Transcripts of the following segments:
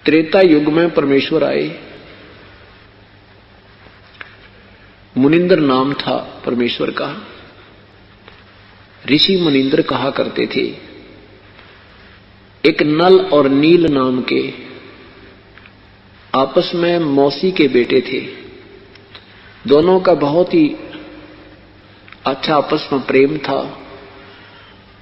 त्रेता युग में परमेश्वर आए। मुनिंद्र नाम था परमेश्वर का। ऋषि मुनिंद्र कहा करते थे। एक नल और नील नाम के आपस में मौसी के बेटे थे। दोनों का बहुत ही अच्छा आपस में प्रेम था।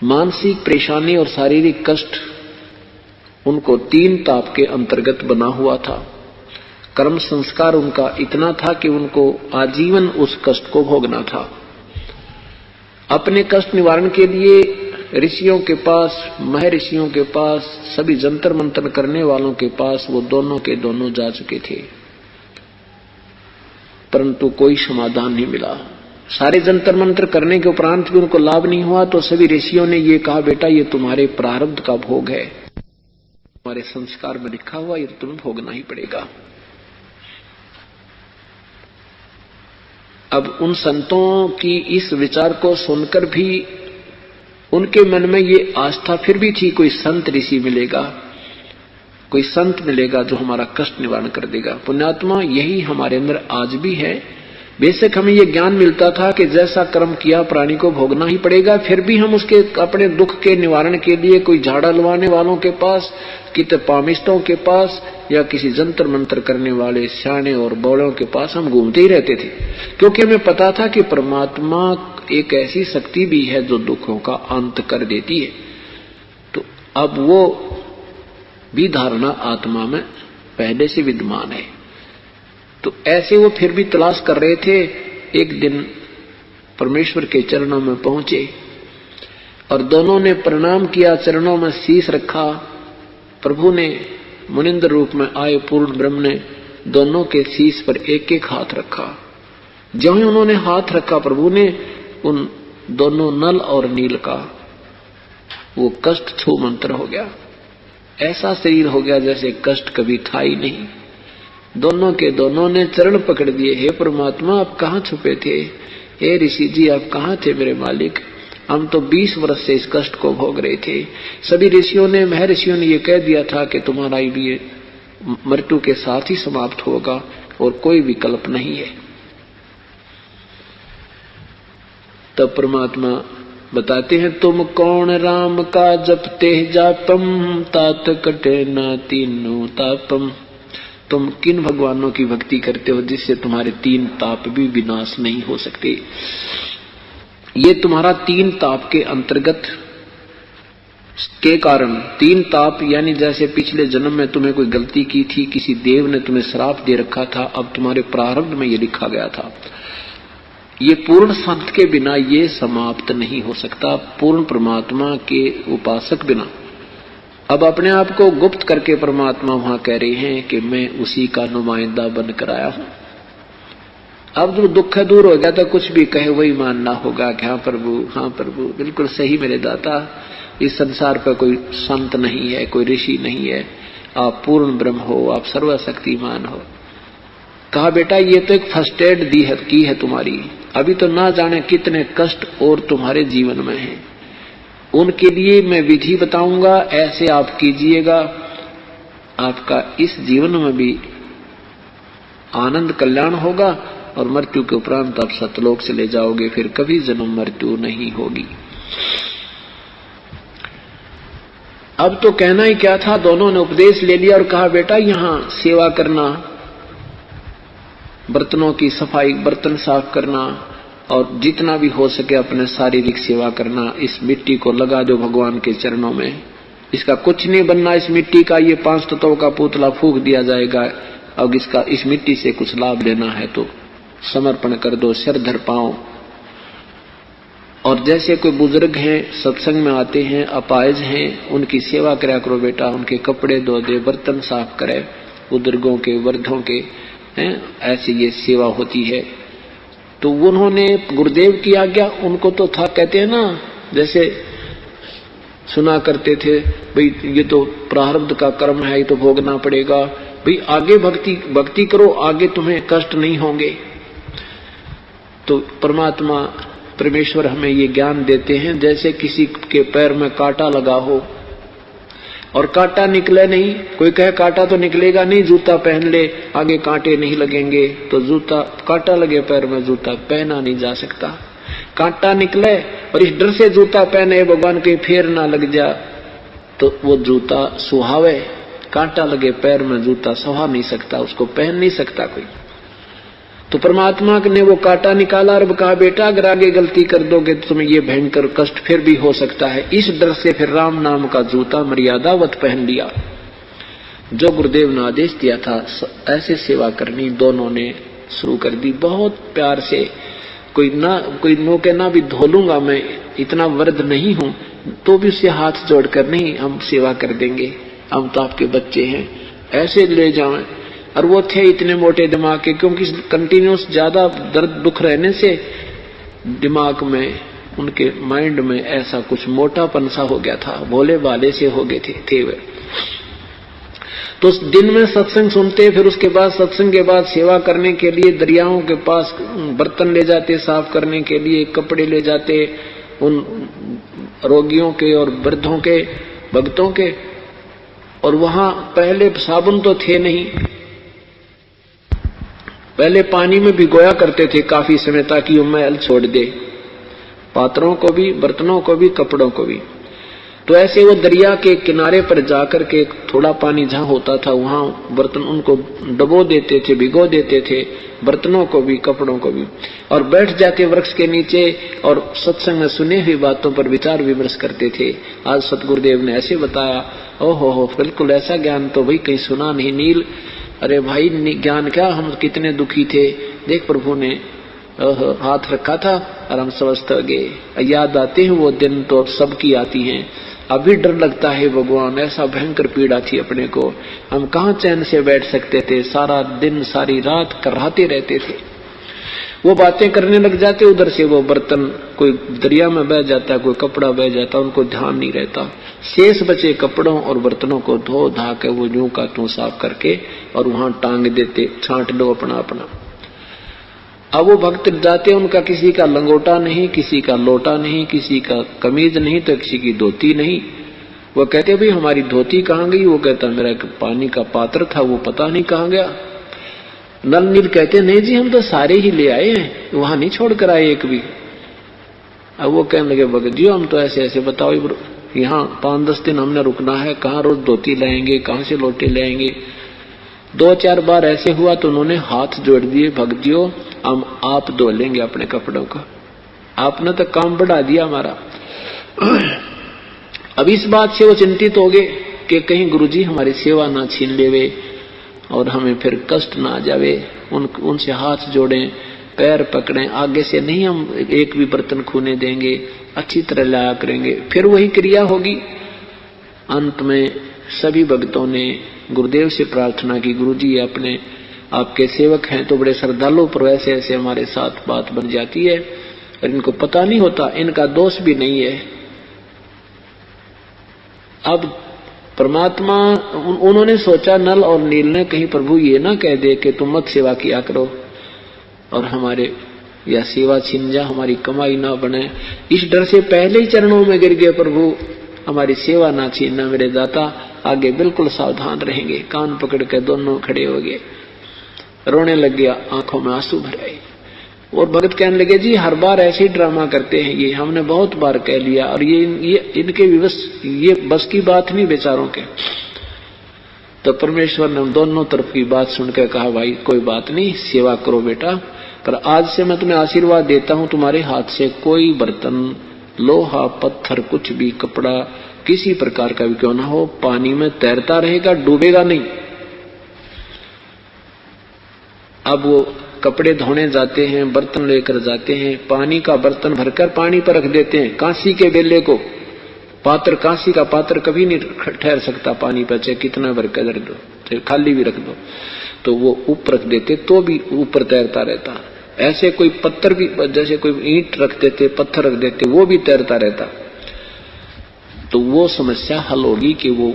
मानसिक परेशानी और शारीरिक कष्ट उनको 3 ताप के अंतर्गत बना हुआ था। कर्म संस्कार उनका इतना था कि उनको आजीवन उस कष्ट को भोगना था। अपने कष्ट निवारण के लिए ऋषियों के पास, महर्षियों के पास, सभी जंतर मंतर करने वालों के पास वो दोनों के दोनों जा चुके थे, परंतु कोई समाधान नहीं मिला। सारे जंतर मंत्र करने के उपरांत भी उनको लाभ नहीं हुआ। तो सभी ऋषियों ने ये कहा, बेटा ये तुम्हारे प्रारब्ध का भोग है, तुम्हारे संस्कार में लिखा हुआ, ये तुम्हें भोगना ही पड़ेगा। अब उन संतों की इस विचार को सुनकर भी उनके मन में ये आस्था फिर भी थी, कोई संत ऋषि मिलेगा, कोई संत मिलेगा जो हमारा कष्ट निवारण कर देगा। पुण्यात्मा, यही हमारे अंदर आज भी है। बेशक हमें ये ज्ञान मिलता था कि जैसा कर्म किया प्राणी को भोगना ही पड़ेगा, फिर भी हम उसके अपने दुख के निवारण के लिए कोई झाड़ा लवाने वालों के पास, कितने पामिष्टों के पास या किसी जंतर मंत्र करने वाले सियाने और बौड़ों के पास हम घूमते ही रहते थे, क्योंकि हमें पता था कि परमात्मा एक ऐसी शक्ति भी है जो दुखों का अंत कर देती है। तो अब वो भी धारणा आत्मा में पहले से विद्यमान है। तो ऐसे वो फिर भी तलाश कर रहे थे। एक दिन परमेश्वर के चरणों में पहुंचे और दोनों ने प्रणाम किया, चरणों में शीश रखा। प्रभु ने मुनिंद्र रूप में आए पूर्ण ब्रह्म ने दोनों के शीश पर एक एक हाथ रखा। ज्यों ही उन्होंने हाथ रखा, प्रभु ने उन दोनों नल और नील का वो कष्ट छू मंत्र हो गया। ऐसा शरीर हो गया जैसे कष्ट कभी था ही नहीं। दोनों के दोनों ने चरण पकड़ दिए। हे परमात्मा, आप कहाँ छुपे थे? हे ऋषि जी, आप कहाँ थे मेरे मालिक? हम तो 20 वर्ष से इस कष्ट को भोग रहे थे। सभी ऋषियों ने, महर्षियों ने ये कह दिया था कि तुम्हारा ये मृत्यु के साथ ही समाप्त होगा और कोई विकल्प नहीं है। तब परमात्मा बताते हैं, तुम कौन राम का जपते जापम, तात कटे ना तीनों तापम। तुम किन भगवानों की भक्ति करते हो जिससे तुम्हारे 3 ताप भी विनाश नहीं हो सकते? ये तुम्हारा 3 ताप के अंतर्गत के कारण, 3 ताप यानी जैसे पिछले जन्म में तुम्हें कोई गलती की थी, किसी देव ने तुम्हें श्राप दे रखा था, अब तुम्हारे प्रारब्ध में ये लिखा गया था। ये पूर्ण संत के बिना ये समाप्त नहीं हो सकता, पूर्ण परमात्मा के उपासक बिना। अब अपने आप को गुप्त करके परमात्मा वहां कह रहे हैं कि मैं उसी का नुमाइंदा बनकर आया हूं। अब जो दुख दूर हो गया तो कुछ भी कहे वही मानना होगा कि हाँ प्रभु, हाँ प्रभु, बिल्कुल सही मेरे दाता। इस संसार पर कोई संत नहीं है, कोई ऋषि नहीं है, आप पूर्ण ब्रह्म हो, आप सर्वशक्तिमान हो। कहा, बेटा ये तो एक फर्स्ट एड की है तुम्हारी, अभी तो ना जाने कितने कष्ट और तुम्हारे जीवन में हैं। उनके लिए मैं विधि बताऊंगा, ऐसे आप कीजिएगा, आपका इस जीवन में भी आनंद कल्याण होगा और मृत्यु के उपरांत आप सतलोक से ले जाओगे, फिर कभी जन्म मृत्यु नहीं होगी। अब तो कहना ही क्या था, दोनों ने उपदेश ले लिया और कहा, बेटा यहाँ सेवा करना, बर्तनों की सफाई, बर्तन साफ करना और जितना भी हो सके अपने शारीरिक सेवा करना। इस मिट्टी को लगा दो भगवान के चरणों में, इसका कुछ नहीं बनना। इस मिट्टी का ये 5 तत्वों का पुतला फूंक दिया जाएगा। अब इस मिट्टी से कुछ लाभ लेना है तो समर्पण कर दो, सिर धर पाओ। और जैसे कोई बुजुर्ग हैं, सत्संग में आते हैं, अपाहिज हैं, उनकी सेवा करा करो बेटा, उनके कपड़े धो दे, बर्तन साफ करे, बुजुर्गों के, वृद्धों के हैं, ऐसी ये सेवा होती है। तो उन्होंने गुरुदेव की आज्ञा, उनको तो था, कहते हैं ना, जैसे सुना करते थे, भाई ये तो प्रारब्ध का कर्म है, ये तो भोगना पड़ेगा, भाई आगे भक्ति करो, आगे तुम्हें कष्ट नहीं होंगे। तो परमात्मा परमेश्वर हमें ये ज्ञान देते हैं, जैसे किसी के पैर में कांटा लगा हो, और कांटा निकले नहीं। कोई कहे कांटा तो निकलेगा नहीं, जूता पहन ले आगे कांटे नहीं लगेंगे, तो जूता कांटा लगे पैर में जूता पहना नहीं जा सकता। कांटा निकले और इस डर से जूता पहने भगवान कहीं फेर ना लग जा, तो वो जूता सुहावे। कांटा लगे पैर में जूता सुहा नहीं सकता, उसको पहन नहीं सकता कोई। तो परमात्मा ने वो कांटा निकाला और कहा बेटा अगर आगे गलती कर दोगे तो तुम्हें ये भयंकर कष्ट फिर भी हो सकता है। इस डर से फिर राम नाम का जूता मर्यादावत पहन लिया। जो गुरुदेव ने आदेश दिया था ऐसे सेवा करनी दोनों ने शुरू कर दी बहुत प्यार से। कोई नो के ना भी धो लूंगा मैं, इतना वृद्ध नहीं हूं, तो भी उससे हाथ जोड़कर नहीं हम सेवा कर देंगे, हम तो आपके बच्चे हैं, ऐसे ले जाएं। और वो थे इतने मोटे दिमाग के, क्योंकि कंटिन्यूस ज्यादा दर्द दुख रहने से दिमाग में उनके माइंड में ऐसा कुछ मोटापन सा हो गया था, भोले भाले से हो गए थे वे। तो दिन में सत्संग सुनते, फिर उसके बाद सत्संग के बाद सेवा करने के लिए दरियाओं के पास बर्तन ले जाते साफ करने के लिए, कपड़े ले जाते उन रोगियों के और वृद्धों के भक्तों के। और वहां पहले साबुन तो थे नहीं, पहले पानी में भिगोया करते थे काफी समय ताकि वो मैल छोड़ दे, पात्रों को भी, बर्तनों को भी, कपड़ों को भी। तो ऐसे वो दरिया के किनारे पर जाकर के थोड़ा पानी जहां होता था वहां बर्तन उनको डबो देते थे, भिगो देते थे, बर्तनों को भी, कपड़ों को भी, और बैठ जाते वृक्ष के नीचे और सत्संग में सुने हुई बातों पर विचार विमर्श करते थे। आज सतगुरुदेव ने ऐसे बताया, ओहो बिल्कुल ऐसा ज्ञान तो भाई कहीं सुना नहीं नील। अरे भाई ज्ञान क्या, हम कितने दुखी थे, देख प्रभु ने हाथ रखा था और हम स्वस्थ हो गए। याद आते हैं वो दिन तो अब सबकी आती हैं, अभी डर लगता है भगवान, ऐसा भयंकर पीड़ा थी अपने को, हम कहाँ चैन से बैठ सकते थे, सारा दिन सारी रात कराहते रहते थे। वो बातें करने लग जाते, उधर से वो बर्तन कोई दरिया में बह जाता, कोई कपड़ा बह जाता, उनको ध्यान नहीं रहता। शेष बचे कपड़ों और बर्तनों को धो धा के वो यूं का त्यों साफ करके और वहां टांग देते, छांट लो अपना अपना। अब वो भक्त जाते, उनका किसी का लंगोटा नहीं, किसी का लोटा नहीं, किसी का कमीज नहीं, तो किसी की धोती नहीं। वो कहते भाई हमारी धोती कहाँ गई? वो कहता मेरा एक पानी का पात्र था वो पता नहीं कहाँ गया। नल नील कहते नहीं जी हम तो सारे ही ले आए हैं, वहां नहीं छोड़ कर आए एक भी। अब वो कहने लगे भगत जी हम तो ऐसे ऐसे बताओ, यहाँ 5-10 दिन हमने रुकना है, कहाँ रोज धोती लाएंगे, कहाँ से लोटे लाएंगे। 2-4 बार ऐसे हुआ तो उन्होंने हाथ जोड़ दिए, भगत जी हम आप धो लेंगे अपने कपड़ों का, आपने तो काम बढ़ा दिया हमारा। अब इस बात से वो चिंतित हो गए कि कहीं गुरुजी हमारी सेवा ना छीन लेवे और हमें फिर कष्ट ना आ जावे। उनसे हाथ जोड़ें, पैर पकड़ें, आगे से नहीं हम एक भी बर्तन खूने देंगे, अच्छी तरह लाया करेंगे। फिर वही क्रिया होगी। अंत में सभी भक्तों ने गुरुदेव से प्रार्थना की, गुरुजी अपने आपके सेवक हैं तो बड़े श्रद्धालु, पर ऐसे ऐसे हमारे साथ बात बन जाती है और इनको पता नहीं होता, इनका दोष भी नहीं है। अब परमात्मा उन्होंने सोचा नल और नील ने कहीं प्रभु ये ना कह दे कि तुम मत सेवा किया करो और हमारे या सेवा छीन जा, हमारी कमाई ना बने। इस डर से पहले ही चरणों में गिर गए, प्रभु हमारी सेवा ना छीनना मेरे दाता, आगे बिल्कुल सावधान रहेंगे। कान पकड़ के दोनों खड़े हो गए, रोने लग गया, आंखों में आंसू भर आए। और भगत कहने लगे जी हर बार ऐसे ही ड्रामा करते हैं, ये हमने बहुत बार कह लिया और ये इनके ये बस की बात नहीं बेचारों के। तो परमेश्वर ने दोनों तरफ की बात सुनकर कहा भाई कोई बात नहीं, सेवा करो बेटा, पर आज से मैं तुम्हें आशीर्वाद देता हूं तुम्हारे हाथ से कोई बर्तन, लोहा, पत्थर, कुछ भी, कपड़ा किसी प्रकार का भी क्यों ना हो, पानी में तैरता रहेगा, डूबेगा नहीं। अब वो कपड़े धोने जाते हैं, बर्तन लेकर जाते हैं, पानी का बर्तन भरकर पानी पर रख देते हैं, कांसी के बेले को, पात्र, कांसी का पात्र कभी नहीं ठहर सकता पानी पर, चाहे कितना भर कर रख दो, चाहे खाली भी रख दो, तो वो ऊपर रख देते तो भी ऊपर तैरता रहता। ऐसे कोई पत्थर भी, जैसे कोई ईंट रख देते, पत्थर रख देते, वो भी तैरता रहता। तो वो समस्या हल होगी कि वो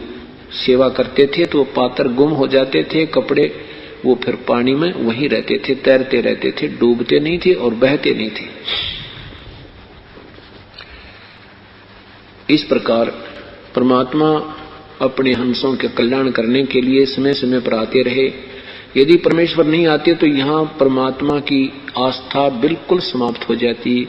सेवा करते थे तो पात्र गुम हो जाते थे, कपड़े वो फिर पानी में वहीं रहते थे, तैरते रहते थे, डूबते नहीं थे और बहते नहीं थे। इस प्रकार परमात्मा अपने हंसों के कल्याण करने के लिए समय समय पर आते रहे। यदि परमेश्वर नहीं आते तो यहाँ परमात्मा की आस्था बिल्कुल समाप्त हो जाती।